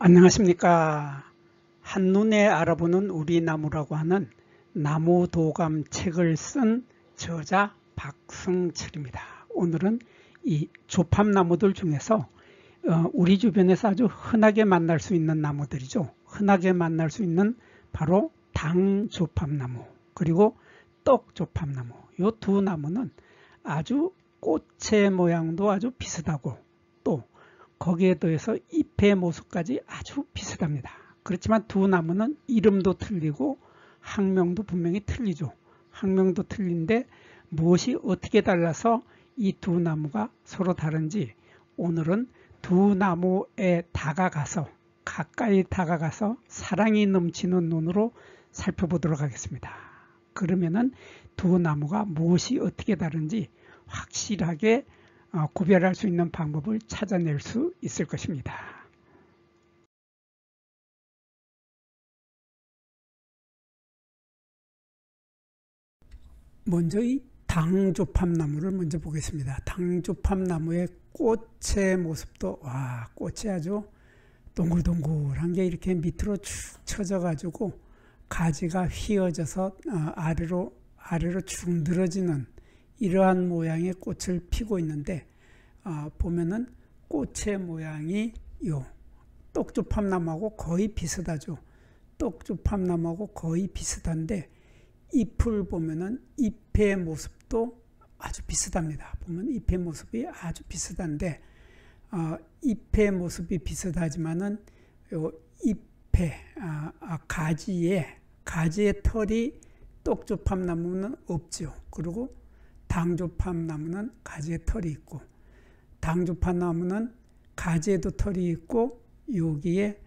안녕하십니까. 한눈에 알아보는 우리 나무라고 하는 나무도감 책을 쓴 저자 박승철입니다. 오늘은 이 조팝나무들 중에서 우리 주변에서 아주 흔하게 만날 수 있는 나무들이죠. 흔하게 만날 수 있는 바로 당조팝나무 그리고 떡조팝나무, 이 두 나무는 아주 꽃의 모양도 아주 비슷하고 또 거기에 더해서 잎의 모습까지 아주 비슷합니다. 그렇지만 두 나무는 이름도 틀리고 학명도 분명히 틀리죠. 학명도 틀린데 무엇이 어떻게 달라서 이 두 나무가 서로 다른지 오늘은 두 나무에 가까이 다가가서 사랑이 넘치는 눈으로 살펴보도록 하겠습니다. 그러면은 두 나무가 무엇이 어떻게 다른지 확실하게 구별할 수 있는 방법을 찾아낼 수 있을 것입니다. 먼저 이 당조팝나무를 먼저 보겠습니다. 당조팝나무의 꽃의 모습도 꽃이 아주 동글동글한 게 이렇게 밑으로 축 처져 가지고 가지가 휘어져서 아래로 쭉 늘어지는 이러한 모양의 꽃을 피고 있는데 보면은 꽃의 모양이 요 떡조팝나무하고 거의 비슷하죠. 떡조팝나무하고 거의 비슷한데 잎을 보면은 잎의 모습도 아주 비슷합니다. 보면 잎의 모습이 아주 비슷한데 잎의 모습이 비슷하지만은 요 잎의 가지의 털이 떡조팝나무는 없죠. 그리고 당조팝나무는 가지에 털이 있고 당조팝나무는 가지에도 털이 있고 여기에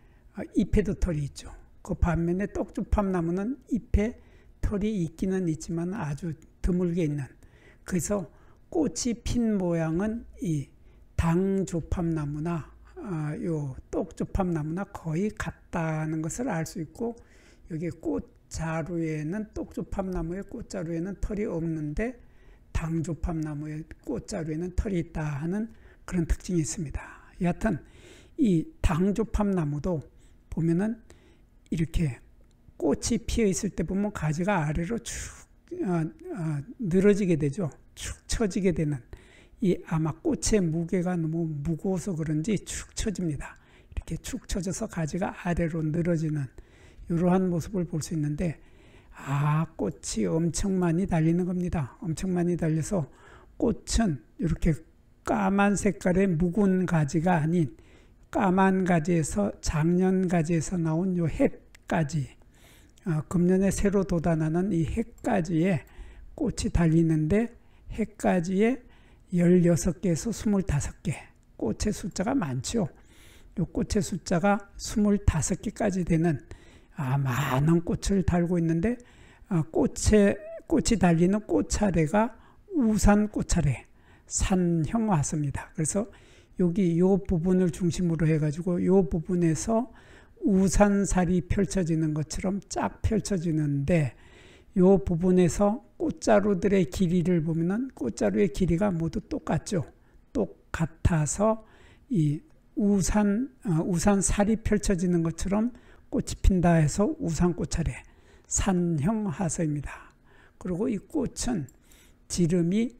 잎에도 털이 있죠. 그 반면에 떡조팝나무는 잎에 털이 있기는 있지만 아주 드물게 있는, 그래서 꽃이 핀 모양은 이 당조팝나무나 요 떡조팝나무나 거의 같다는 것을 알 수 있고, 여기 꽃자루에는 떡조팝나무의 꽃자루에는 털이 없는데 당조팝나무의 꽃자루에는 털이 있다 하는 그런 특징이 있습니다. 여하튼 이 당조팝나무도 보면은 이렇게 꽃이 피어 있을 때 보면 가지가 아래로 축 늘어지게 되죠. 축 처지게 되는, 이 아마 꽃의 무게가 너무 무거워서 그런지 축 처집니다. 이렇게 축 처져서 가지가 아래로 늘어지는 이러한 모습을 볼 수 있는데 꽃이 엄청 많이 달리는 겁니다. 엄청 많이 달려서 꽃은 이렇게 까만 색깔의 묵은 가지가 아닌 까만 가지에서 작년 가지에서 나온 요 햇가지, 금년에 새로 돋아나는 이 햇가지에 꽃이 달리는데 햇가지에 16개에서 25개, 꽃의 숫자가 많죠. 요 꽃의 숫자가 25개까지 되는 많은 꽃을 달고 있는데 꽃이 달리는 꽃차례가 우산 꽃차례, 산형 화서입니다. 그래서 여기 요 부분을 중심으로 해가지고 요 부분에서 우산살이 펼쳐지는 것처럼 쫙 펼쳐지는데 요 부분에서 꽃자루들의 길이를 보면은 꽃자루의 길이가 모두 똑같죠. 똑같아서 이 우산살이 펼쳐지는 것처럼 꽃이 핀다 해서 우산꽃차례, 산형 하서입니다. 그리고 이 꽃은 지름이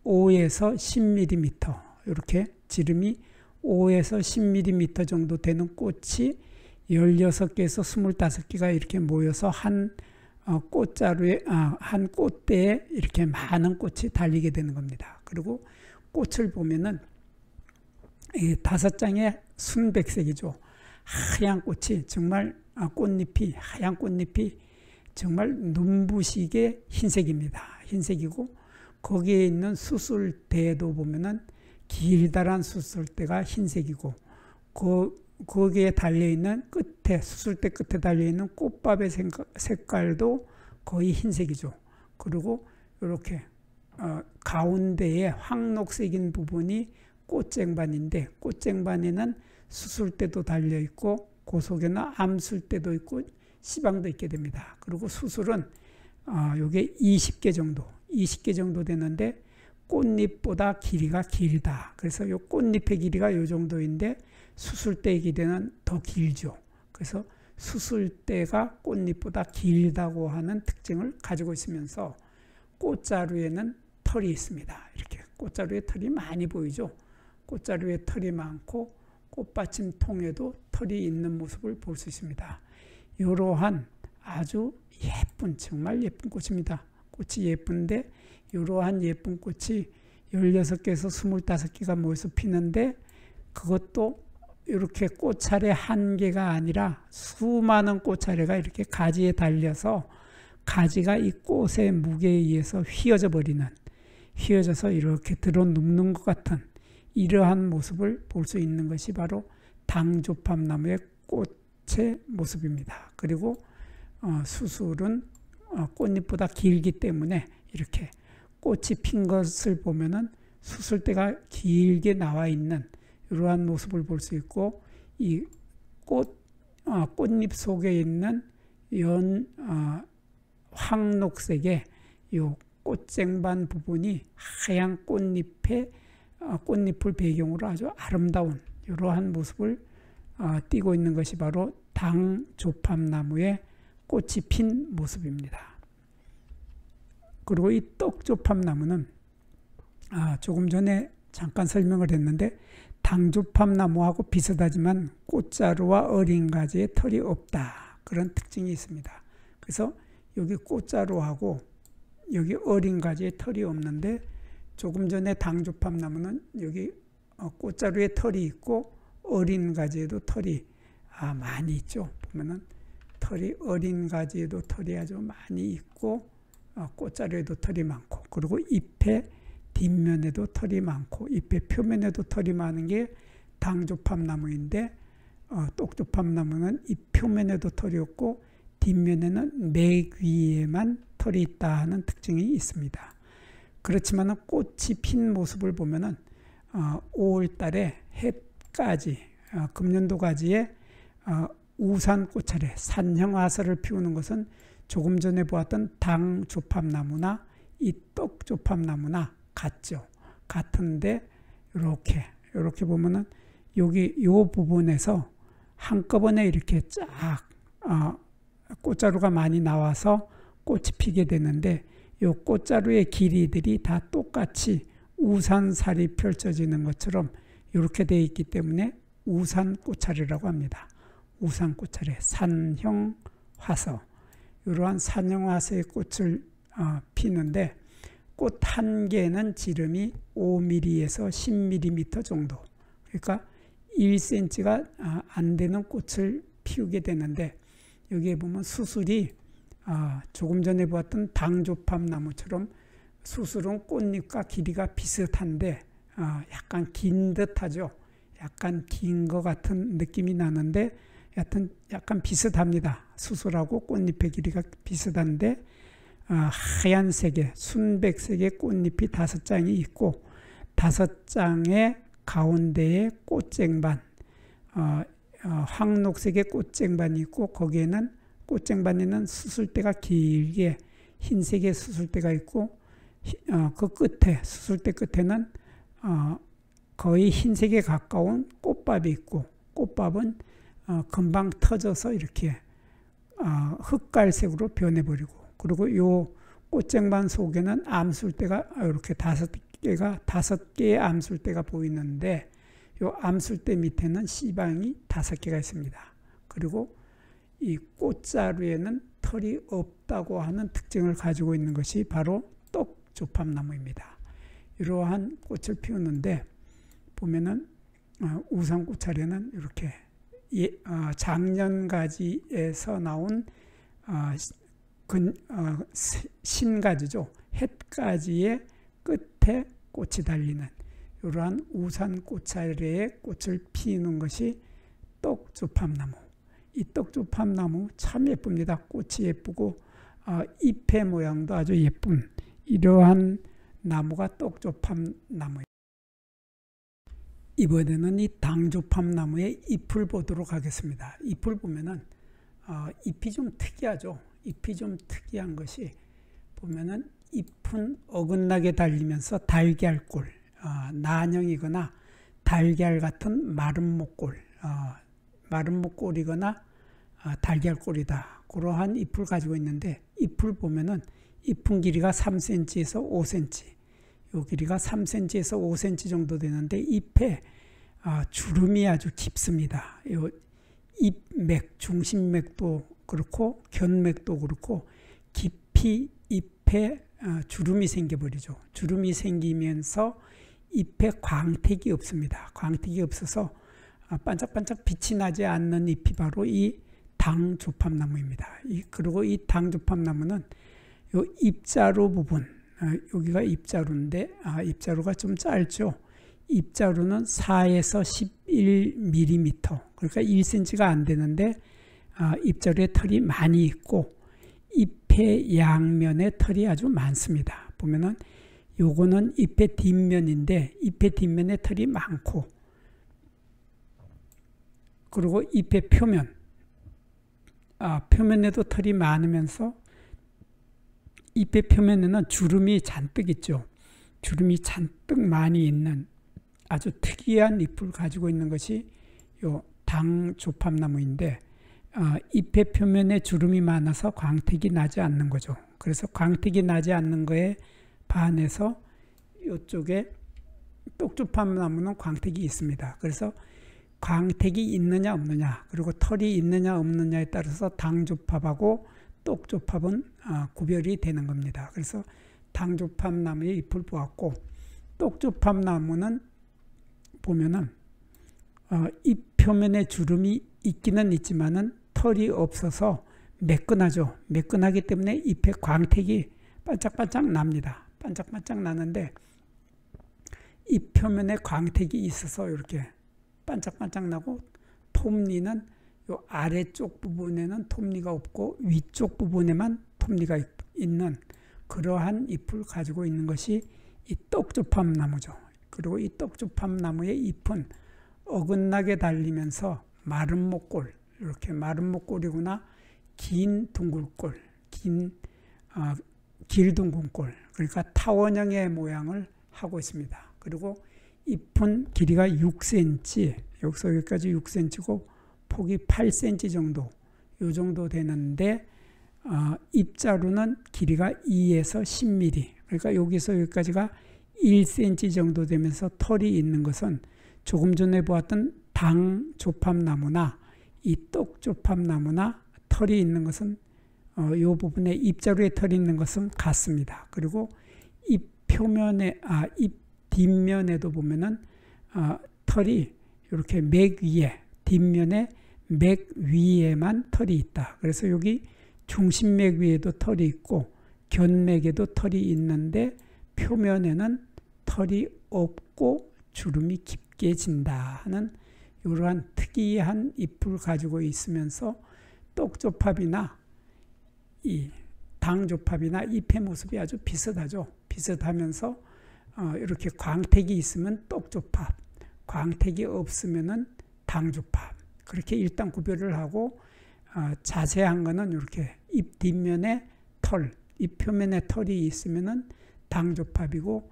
5에서 10mm, 이렇게 지름이 5에서 10mm 정도 되는 꽃이 16개에서 25개가 이렇게 모여서 한 꽃자루에 한 꽃대에 이렇게 많은 꽃이 달리게 되는 겁니다. 그리고 꽃을 보면은 5장의 순백색이죠. 하얀 꽃이 정말 하얀 꽃잎이 정말 눈부시게 흰색입니다. 흰색이고 거기에 있는 수술대도 보면은 길다란 수술대가 흰색이고 거기에 달려있는 수술대 끝에 달려있는 꽃밥의 색깔도 거의 흰색이죠. 그리고 이렇게 가운데에 황록색인 부분이 꽃쟁반인데 꽃쟁반에는 수술대도 달려있고 그 속에는 암술대도 있고 시방도 있게 됩니다. 그리고 수술은 요게 20개 정도 되는데 꽃잎보다 길이가 길다. 그래서 요 꽃잎의 길이가 요 정도인데 수술대의 길이는 더 길죠. 그래서 수술대가 꽃잎보다 길다고 하는 특징을 가지고 있으면서 꽃자루에는 털이 있습니다. 이렇게 꽃자루에 털이 많이 보이죠. 꽃자루에 털이 많고 꽃받침 통에도 털이 있는 모습을 볼 수 있습니다. 이러한 아주 예쁜, 정말 예쁜 꽃입니다. 꽃이 예쁜데 이러한 예쁜 꽃이 16개에서 25개가 모여서 피는데 그것도 이렇게 꽃차례 한 개가 아니라 수많은 꽃차례가 이렇게 가지에 달려서 가지가 이 꽃의 무게에 의해서 휘어져서 이렇게 들어눕는 것 같은 이러한 모습을 볼 수 있는 것이 바로 당조팝나무의 꽃의 모습입니다. 그리고 수술은 꽃잎보다 길기 때문에 이렇게 꽃이 핀 것을 보면은 수술대가 길게 나와 있는 이러한 모습을 볼 수 있고, 이 꽃잎 속에 있는 황록색의 이 꽃쟁반 부분이 하얀 꽃잎을 배경으로 아주 아름다운 이러한 모습을 띠고 있는 것이 바로 당조팝나무의 꽃이 핀 모습입니다. 그리고 이 떡조팝나무는 조금 전에 잠깐 설명을 했는데 당조팝나무하고 비슷하지만 꽃자루와 어린 가지에 털이 없다, 그런 특징이 있습니다. 그래서 여기 꽃자루하고 여기 어린 가지에 털이 없는데, 조금 전에 당조팝나무는 여기 꽃자루에 털이 있고 어린 가지에도 털이 많이 있죠. 보면은 털이 어린 가지에도 털이 아주 많이 있고 꽃자루에도 털이 많고, 그리고 잎의 뒷면에도 털이 많고 잎의 표면에도 털이 많은 게 당조팝나무인데, 떡조팝나무는 잎 표면에도 털이 없고 뒷면에는 맥 위에만 털이 있다 하는 특징이 있습니다. 그렇지만 꽃이 핀 모습을 보면은 5월 달에 햇가지, 금년도 가지에 우산꽃차례, 산형화설을 피우는 것은 조금 전에 보았던 당조팝나무나 이 떡조팝나무나 같죠. 같은데 이렇게 보면은 여기 요 부분에서 한꺼번에 이렇게 쫙 꽃자루가 많이 나와서 꽃이 피게 되는데, 이 꽃자루의 길이들이 다 똑같이 우산살이 펼쳐지는 것처럼 이렇게 되어 있기 때문에 우산꽃차례라고 합니다. 우산꽃차례, 산형 화서, 이러한 산형 화서의 꽃을 피는데 꽃 한 개는 지름이 5mm에서 10mm 정도, 그러니까 1cm가 안 되는 꽃을 피우게 되는데, 여기에 보면 수술이 조금 전에 보았던 당조팝나무처럼 수술은 꽃잎과 길이가 비슷한데 약간 긴 듯하죠. 약간 긴 것 같은 느낌이 나는데 여하튼 약간 비슷합니다. 수술하고 꽃잎의 길이가 비슷한데 하얀색의 순백색의 꽃잎이 5장이 있고 5장의 가운데에 꽃쟁반, 황록색의 꽃쟁반이 있고 거기에는 꽃쟁반에는 수술대가 길게 흰색의 수술대가 있고 그 끝에 수술대 끝에는 거의 흰색에 가까운 꽃밥이 있고, 꽃밥은 금방 터져서 이렇게 흑갈색으로 변해버리고, 그리고 이 꽃쟁반 속에는 암술대가 이렇게 5개의 암술대가 보이는데 이 암술대 밑에는 씨방이 5개가 있습니다. 그리고 이 꽃자루에는 털이 없다고 하는 특징을 가지고 있는 것이 바로 떡조팝나무입니다. 이러한 꽃을 피우는데 보면은 우산꽃차례는 이렇게 작년가지에서 나온 신가지죠. 햇가지의 끝에 꽃이 달리는 이러한 우산꽃차례의 꽃을 피우는 것이 떡조팝나무. 이 떡조팝나무 참 예쁩니다. 꽃이 예쁘고 잎의 모양도 아주 예쁜 이러한 나무가 떡조팝나무입니다. 이번에는 이 당조팝나무의 잎을 보도록 하겠습니다. 잎을 보면은 잎이 좀 특이하죠. 잎이 좀 특이한 것이 보면은 잎은 어긋나게 달리면서 달걀꼴, 난형이거나 달걀 같은 마른 목골, 마른 목골이거나 달걀골이다. 그러한 잎을 가지고 있는데, 잎을 보면은 잎은 길이가 3cm에서 5cm, 요 길이가 3cm에서 5cm 정도 되는데 잎에 주름이 아주 깊습니다. 요 잎맥, 중심맥도 그렇고 견맥도 그렇고 깊이 잎에 주름이 생겨버리죠. 주름이 생기면서 잎에 광택이 없습니다. 광택이 없어서 반짝반짝 빛이 나지 않는 잎이 바로 이 당조팝나무입니다. 그리고 이 당조팝나무는 요 잎자루 부분, 여기가 잎자루인데 잎자루가 좀 짧죠. 잎자루는 4에서 11mm, 그러니까 1cm가 안 되는데 잎자루에 털이 많이 있고 잎의 양면에 털이 아주 많습니다. 보면은 요거는 잎의 뒷면인데 잎의 뒷면에 털이 많고, 그리고 잎의 표면, 표면에도 털이 많으면서 잎의 표면에는 주름이 잔뜩 있죠. 주름이 잔뜩 많이 있는 아주 특이한 잎을 가지고 있는 것이 요 당조팝나무인데, 잎의 표면에 주름이 많아서 광택이 나지 않는 거죠. 그래서 광택이 나지 않는 거에 반해서 이쪽에 똑조팝나무는 광택이 있습니다. 그래서 광택이 있느냐 없느냐, 그리고 털이 있느냐 없느냐에 따라서 당조팝하고 똑조팝은 구별이 되는 겁니다. 그래서 당조팝나무의 잎을 보았고, 똑조팝나무는 보면은 잎 표면에 주름이 있기는 있지만은 털이 없어서 매끈하죠. 매끈하기 때문에 잎에 광택이 반짝반짝 납니다. 반짝반짝 나는데 잎 표면에 광택이 있어서 이렇게 반짝반짝 나고, 톱니는 요 아래쪽 부분에는 톱니가 없고 위쪽 부분에만 톱니가 있는 그러한 잎을 가지고 있는 것이 이 떡조팝나무죠. 그리고 이 떡조팝나무의 잎은 어긋나게 달리면서 마른 목골, 이렇게 마른 목골이구나 긴 둥글골, 길둥근골, 그러니까 타원형의 모양을 하고 있습니다. 그리고 잎은 길이가 6cm, 여기서 여기까지 6cm고 폭이 8cm 정도, 요 정도 되는데 잎자루는 길이가 2에서 10mm, 그러니까 여기서 여기까지가 1cm 정도 되면서 털이 있는 것은 조금 전에 보았던 당조팝나무나 이 떡조팝나무나 털이 있는 것은 이 부분에 잎자루에 털이 있는 것은 같습니다. 그리고 잎 표면에 잎 뒷면에도 보면은 털이 이렇게 맥 위에, 뒷면에 맥 위에만 털이 있다. 그래서 여기 중심맥 위에도 털이 있고 견맥에도 털이 있는데 표면에는 털이 없고 주름이 깊게 진다 하는 이러한 특이한 잎을 가지고 있으면서 떡조팝이나 이 당조팝이나 잎의 모습이 아주 비슷하죠. 비슷하면서 이렇게 광택이 있으면 떡조팝, 광택이 없으면은 당조팝, 그렇게 일단 구별을 하고, 자세한 거는 이렇게 잎 뒷면에 털, 잎 표면에 털이 있으면은 당조팝이고,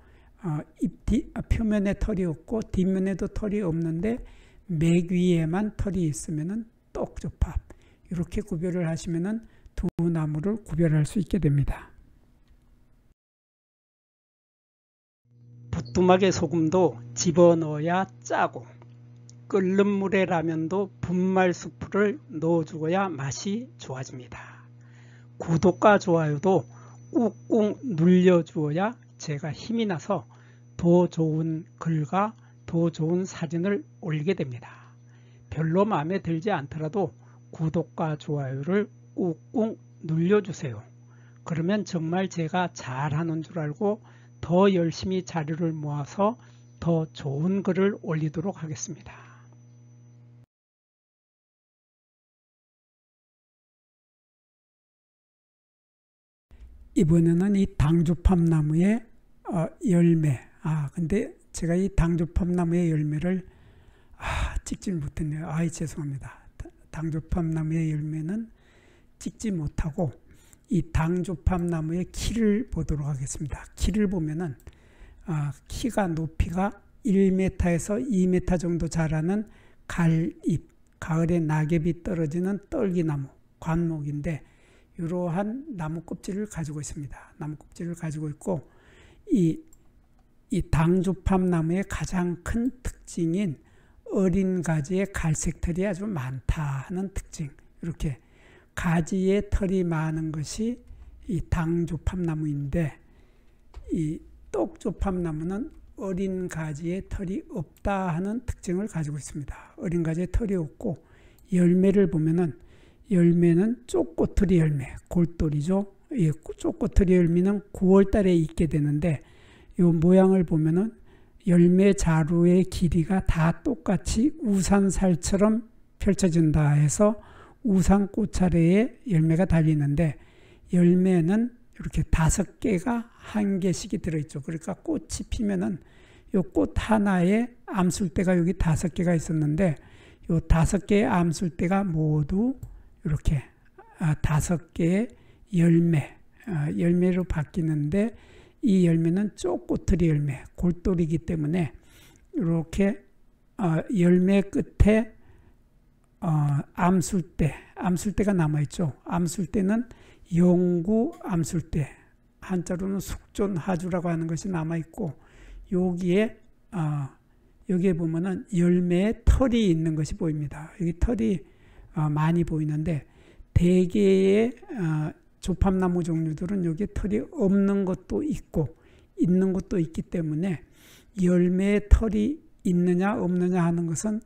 표면에 털이 없고 뒷면에도 털이 없는데 맥 위에만 털이 있으면은 떡조팝, 이렇게 구별을 하시면은 두 나무를 구별할 수 있게 됩니다. 부뚜막에 소금도 집어넣어야 짜고, 끓는 물에 라면도 분말 수프를 넣어주어야 맛이 좋아집니다. 구독과 좋아요도 꾹꾹 눌려주어야 제가 힘이 나서 더 좋은 글과 더 좋은 사진을 올리게 됩니다. 별로 마음에 들지 않더라도 구독과 좋아요를 꾹꾹 눌려주세요. 그러면 정말 제가 잘하는 줄 알고 더 열심히 자료를 모아서 더 좋은 글을 올리도록 하겠습니다. 이번에는 이 당조팝나무의 열매, 근데 제가 이 당조팝나무의 열매를 찍지 못했네요. 죄송합니다. 당조팝나무의 열매는 찍지 못하고 이 당조팝나무의 키를 보도록 하겠습니다. 키를 보면은 키가 높이가 1m에서 2m 정도 자라는 갈잎, 가을에 낙엽이 떨어지는 떨기나무, 관목인데 이러한 나무 껍질을 가지고 있습니다. 나무 껍질을 가지고 있고 이 당조팝나무의 가장 큰 특징인 어린 가지에 갈색 털이 아주 많다 하는 특징, 이렇게 가지에 털이 많은 것이 이 당조팝나무인데 이 떡조팝나무는 어린 가지에 털이 없다 하는 특징을 가지고 있습니다. 어린 가지에 털이 없고 열매를 보면은 열매는 쪽꼬투리 열매, 골돌이죠. 이 쪽꼬투리 열매는 9월 달에 있게 되는데 이 모양을 보면은 열매 자루의 길이가 다 똑같이 우산살처럼 펼쳐진다 해서 우산꽃차례에 열매가 달리는데 열매는 이렇게 5개가 한 개씩이 들어있죠. 그러니까 꽃이 피면은 이 꽃 하나에 암술대가 여기 5개가 있었는데 이 5개의 암술대가 모두 이렇게 5개의 열매로 바뀌는데 이 열매는 쪽꼬투리 열매, 골돌이기 때문에 이렇게 열매 끝에 암술대가 남아있죠. 암술대는 영구 암술대, 한자로는 숙존하주라고 하는 것이 남아있고 여기에 보면은 열매에 털이 있는 것이 보입니다. 여기 털이 많이 보이는데 대개의 조팝나무 종류들은 여기에 털이 없는 것도 있고 있는 것도 있기 때문에 열매에 털이 있느냐 없느냐 하는 것은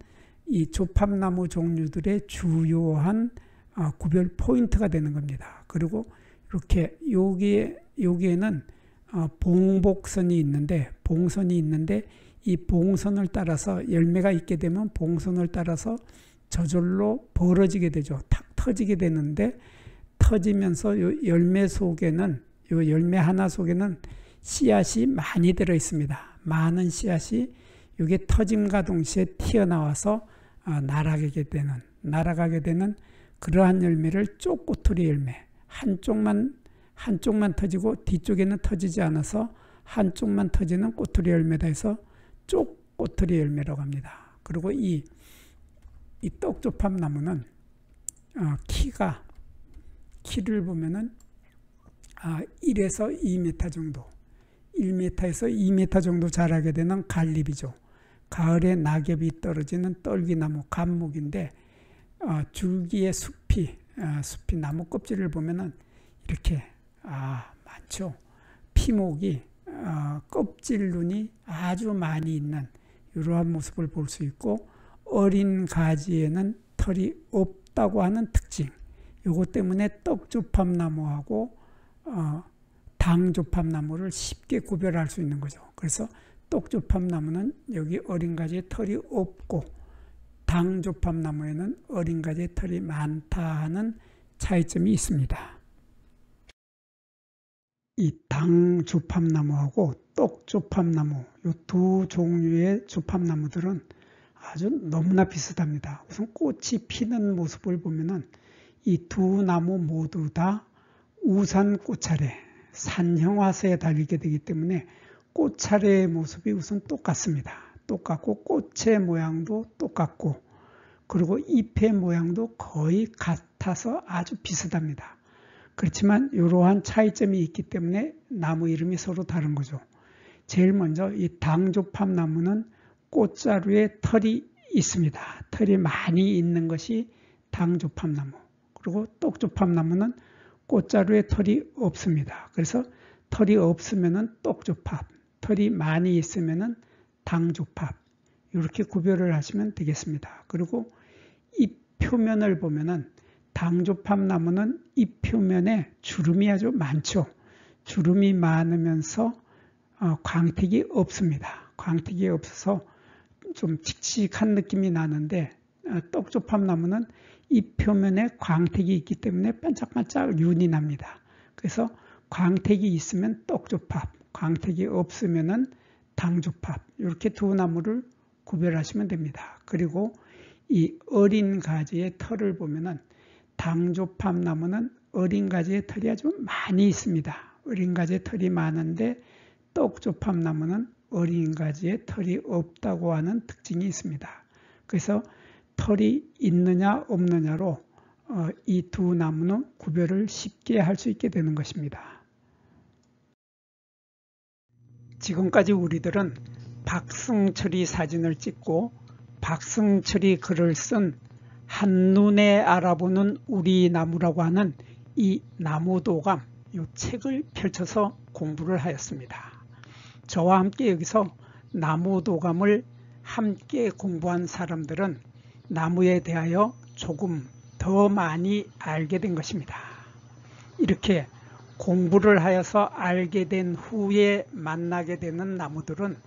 이 조팝나무 종류들의 주요한 구별 포인트가 되는 겁니다. 그리고 이렇게 여기에는 봉복선이 있는데 이 봉선을 따라서 열매가 있게 되면 봉선을 따라서 저절로 벌어지게 되죠. 탁 터지게 되는데 터지면서 요 열매 속에는 요 열매 하나 속에는 씨앗이 많이 들어 있습니다. 많은 씨앗이 이게 터짐과 동시에 튀어나와서 날아가게 되는 그러한 열매를 쪽꼬투리 열매, 한쪽만 터지고 뒤쪽에는 터지지 않아서 한쪽만 터지는 꼬투리 열매다 해서 쪽꼬투리 열매라고 합니다. 그리고 이 떡조팝나무는 키를 보면은 1에서 2m 정도, 1m에서 2m 정도 자라게 되는 갈잎이죠. 가을에 낙엽이 떨어지는 떨기나무, 감목인데 줄기의 숲이 나무 껍질을 보면은 이렇게 많죠. 피목이 껍질눈이 아주 많이 있는 이러한 모습을 볼 수 있고 어린 가지에는 털이 없다고 하는 특징, 이것 때문에 떡조팝나무하고 당조팝나무를 쉽게 구별할 수 있는 거죠. 그래서 떡조팝나무는 여기 어린 가지에 털이 없고 당조팝나무에는 어린 가지에 털이 많다 하는 차이점이 있습니다. 이 당조팝나무하고 떡조팝나무 이 두 종류의 조팝나무들은 아주 너무나 비슷합니다. 우선 꽃이 피는 모습을 보면은 이 두 나무 모두 다 우산 꽃차례, 산형화서에 달리게 되기 때문에 꽃차례의 모습이 우선 똑같습니다. 똑같고 꽃의 모양도 똑같고 그리고 잎의 모양도 거의 같아서 아주 비슷합니다. 그렇지만 이러한 차이점이 있기 때문에 나무 이름이 서로 다른 거죠. 제일 먼저 이 당조팝나무는 꽃자루에 털이 있습니다. 털이 많이 있는 것이 당조팝나무. 그리고 떡조팝나무는 꽃자루에 털이 없습니다. 그래서 털이 없으면은 떡조팝, 털이 많이 있으면은 당조팝, 이렇게 구별을 하시면 되겠습니다. 그리고 잎 표면을 보면은 당조팝나무는 잎 표면에 주름이 아주 많죠. 주름이 많으면서 광택이 없습니다. 광택이 없어서 좀 칙칙한 느낌이 나는데 떡조팝나무는 잎 표면에 광택이 있기 때문에 반짝반짝 윤이 납니다. 그래서 광택이 있으면 떡조팝, 광택이 없으면은 당조팝, 이렇게 두 나무를 구별하시면 됩니다. 그리고 이 어린 가지의 털을 보면은 당조팝나무는 어린 가지의 털이 아주 많이 있습니다. 어린 가지의 털이 많은데 떡조팝나무는 어린 가지에 털이 없다고 하는 특징이 있습니다. 그래서 털이 있느냐 없느냐로 이 두 나무는 구별을 쉽게 할 수 있게 되는 것입니다. 지금까지 우리들은 박승철이 사진을 찍고 박승철이 글을 쓴 한눈에 알아보는 우리 나무라고 하는 이 나무도감, 이 책을 펼쳐서 공부를 하였습니다. 저와 함께 여기서 나무도감을 함께 공부한 사람들은 나무에 대하여 조금 더 많이 알게 된 것입니다. 이렇게 공부를 하여서 알게 된 후에 만나게 되는 나무들은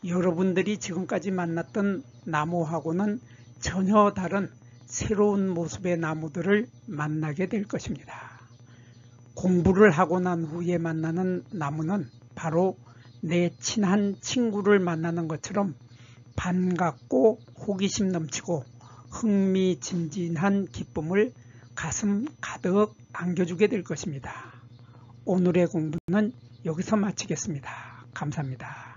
여러분들이 지금까지 만났던 나무하고는 전혀 다른 새로운 모습의 나무들을 만나게 될 것입니다. 공부를 하고 난 후에 만나는 나무는 바로 내 친한 친구를 만나는 것처럼 반갑고 호기심 넘치고 흥미진진한 기쁨을 가슴 가득 안겨주게 될 것입니다. 오늘의 공부는 여기서 마치겠습니다. 감사합니다.